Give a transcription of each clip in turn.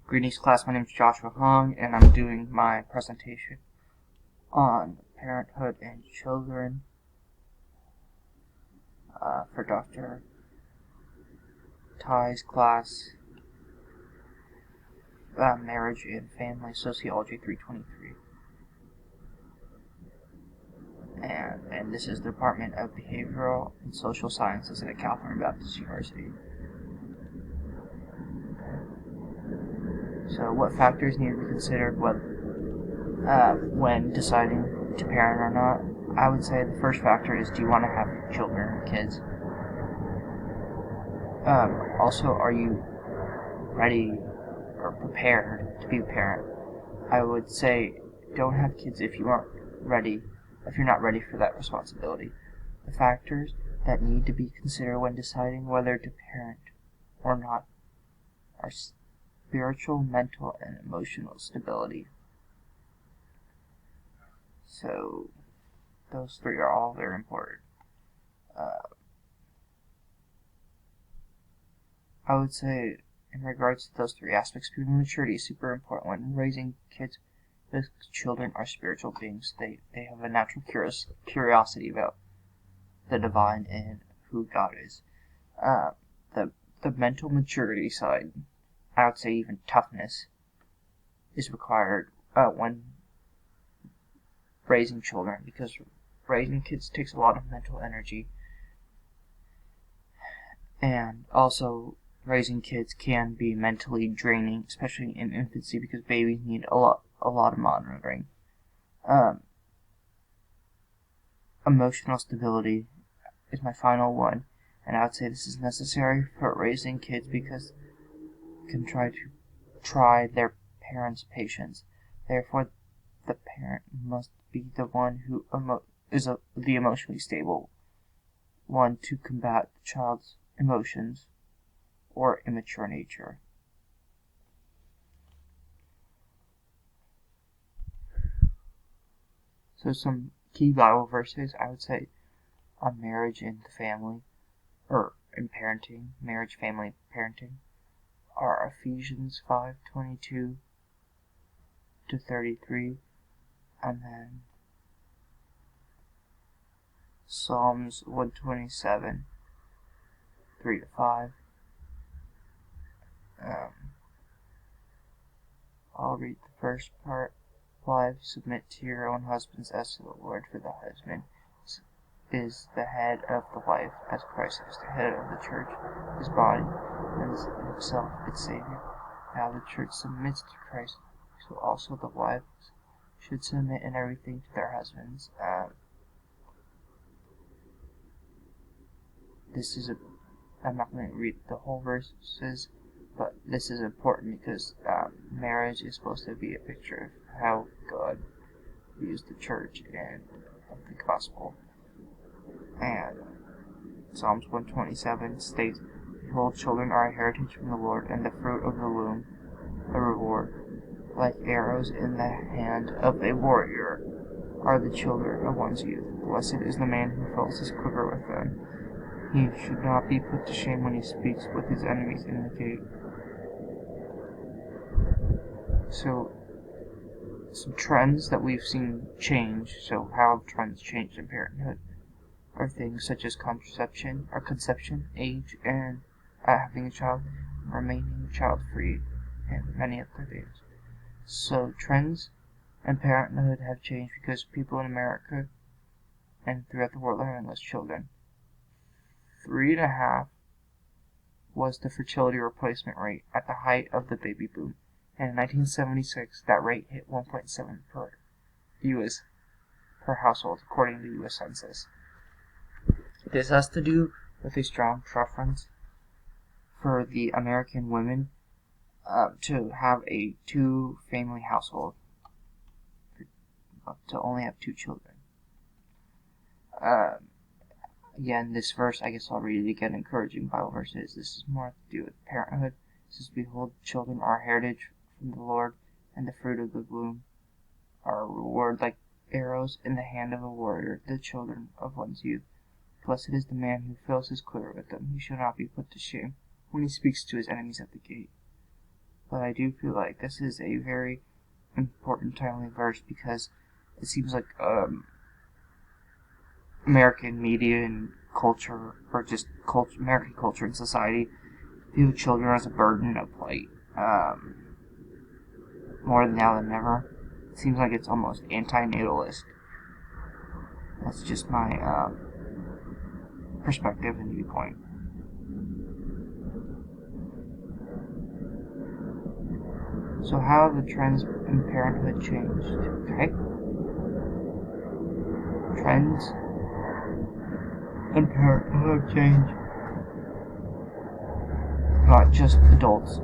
Greetings class, my name is Joshua Hong and I'm doing my presentation on parenthood and children for Dr. Ty's class, Marriage and Family Sociology 323. And this is the Department of Behavioral and Social Sciences at California Baptist University. So what factors need to be considered when deciding to parent or not? I would say the first factor is, do you want to have children or kids? Also, are you ready or prepared to be a parent? I would say don't have kids if you aren't ready, if you're not ready for that responsibility. The factors that need to be considered when deciding whether to parent or not are spiritual, mental, and emotional stability. So those three are all very important. I would say in regards to those three aspects, spiritual maturity is super important when raising kids, because children are spiritual beings. They have a natural curiosity about the divine and who God is. The mental maturity side, I would say even toughness, is required when raising children, because raising kids takes a lot of mental energy, and also raising kids can be mentally draining, especially in infancy, because babies need a lot of monitoring. Emotional stability is my final one, and I would say this is necessary for raising kids because they can try their parents' patience. Therefore, the parent must be the one who is the emotionally stable one to combat the child's emotions or immature nature. So some key Bible verses I would say on marriage and the family, or in parenting, marriage, family, parenting, are Ephesians 5:22 to 33, and then Psalms 127 3 to 5. I'll read the first part. Wives, submit to your own husbands as to the Lord, for the husband is the head of the wife, as Christ is the head of the church, his body, and himself its Savior. Now the church submits to Christ, so also the wives should submit in everything to their husbands. I'm not going to read the whole verses, but this is important because marriage is supposed to be a picture of how God views the church and of the gospel. And Psalms 127 states, "Behold, children are a heritage from the Lord, and the fruit of the womb a reward. Like arrows in the hand of a warrior are the children of one's youth. Blessed is the man who fills his quiver with them. He should not be put to shame when he speaks with his enemies in the gate." So, some trends that we've seen change, so how have trends changed in parenthood, are things such as conception, age, and having a child, remaining child-free, and many other things. So, trends in parenthood have changed because people in America and throughout the world are having less children. 3.5 was the fertility replacement rate at the height of the baby boom, and in 1976 that rate hit 1.7 per household, according to the U.S. Census. This has to do with a strong preference for the American women to have a two-family household, to only have 2 children. Again, this verse, I guess I'll read it again, encouraging Bible verses. This is more to do with parenthood. It says, "Behold, children are a heritage from the Lord, and the fruit of the womb are a reward, like arrows in the hand of a warrior, the children of one's youth. Blessed is the man who fills his quiver with them. He shall not be put to shame when he speaks to his enemies at the gate." but I do feel like this is a very important, timely verse because it seems like American media and culture, or just American culture and society, view children as a burden of plight. More now than ever. It seems like it's almost anti-natalist. That's just my perspective and viewpoint. So how have the trends in parenthood changed? Okay. Trends in parenthood have changed. Not just adults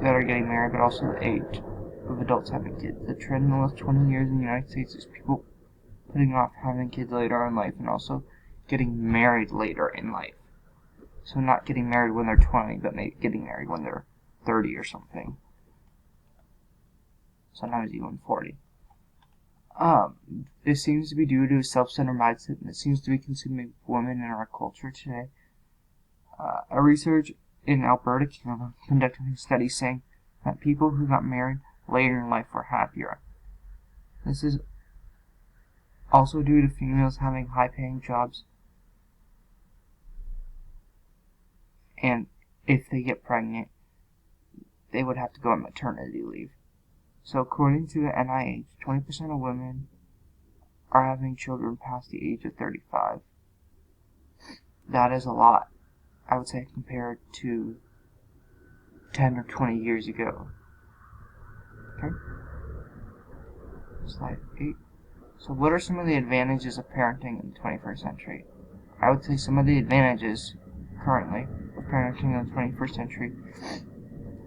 that are getting married, but also the age of adults having kids. The trend in the last 20 years in the United States is people putting off having kids later in life and also getting married later in life. So not getting married when they're 20, but maybe getting married when they're 30 or something. Sometimes even 40. This seems to be due to a self-centered mindset, and it seems to be consuming women in our culture today. A research in Alberta, Canada, conducted a study saying that people who got married later in life were happier. This is also due to females having high-paying jobs, and if they get pregnant, they would have to go on maternity leave. So according to the NIH, 20% of women are having children past the age of 35. That is a lot, I would say, compared to 10 or 20 years ago. Okay. Slide 8. So what are some of the advantages of parenting in the 21st century? I would say some of the advantages currently of parenting in the 21st century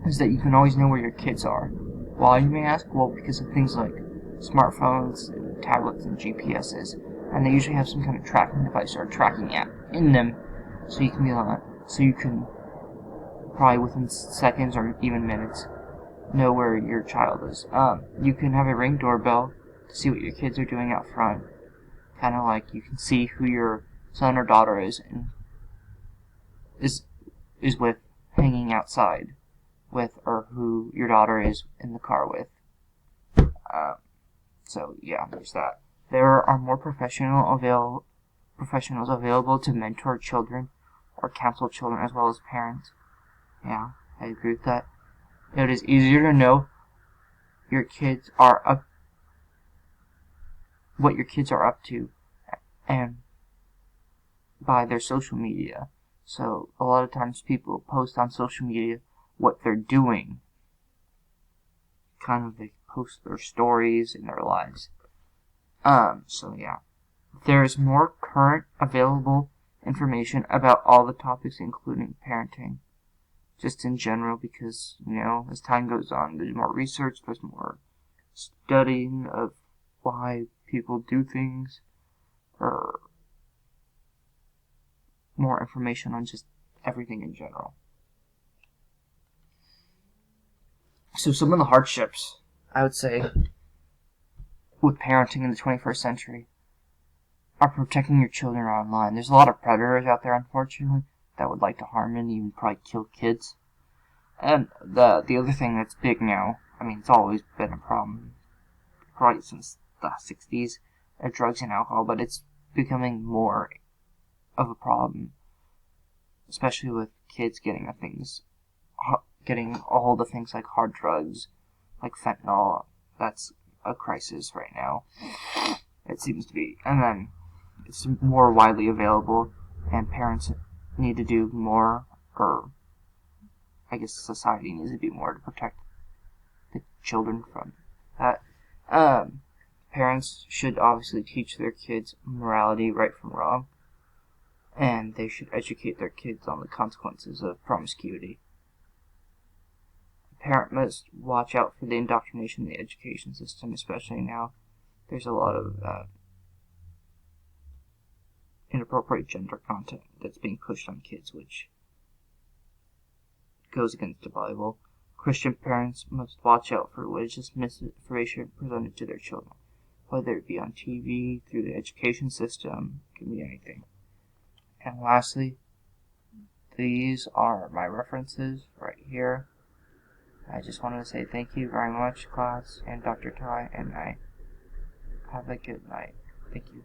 is that you can always know where your kids are. Why, you may ask? Well, because of things like smartphones, and tablets, and GPSs, and they usually have some kind of tracking device or tracking app in them, so you can probably within seconds or even minutes know where your child is. You can have a Ring doorbell to see what your kids are doing out front, kind of like you can see who your son or daughter is with hanging outside with, or who your daughter is in the car with. So yeah, there's that. There are more professionals available to mentor children or counsel children as well as parents. Yeah, I agree with that. It is easier to know what your kids are up to, and by their social media. So a lot of times people post on social media what they're doing. Kind of, they post their stories in their lives. So yeah. There's more current available information about all the topics, including parenting. Just in general, because, as time goes on, there's more research, there's more studying of why people do things, or more information on just everything in general. So some of the hardships, I would say, with parenting in the 21st century are protecting your children online. There's a lot of predators out there, unfortunately, that would like to harm and even probably kill kids. And the other thing that's big now, it's always been a problem, probably since the 60s, are drugs and alcohol, but it's becoming more of a problem, especially with kids getting a hold of things like hard drugs, like fentanyl. That's a crisis right now, it seems to be. And then it's more widely available, and parents need to do more, or I guess society needs to do more to protect the children from that. Parents should obviously teach their kids morality, right from wrong, and they should educate their kids on the consequences of promiscuity. A parent must watch out for the indoctrination in the education system, especially now. There's a lot of inappropriate gender content that's being pushed on kids, which goes against the Bible. Christian parents must watch out for religious misinformation presented to their children, whether it be on TV, through the education system, it can be anything. And lastly, these are my references right here. I just wanted to say thank you very much, class, and Dr. Ty, and I have a good night. Thank you.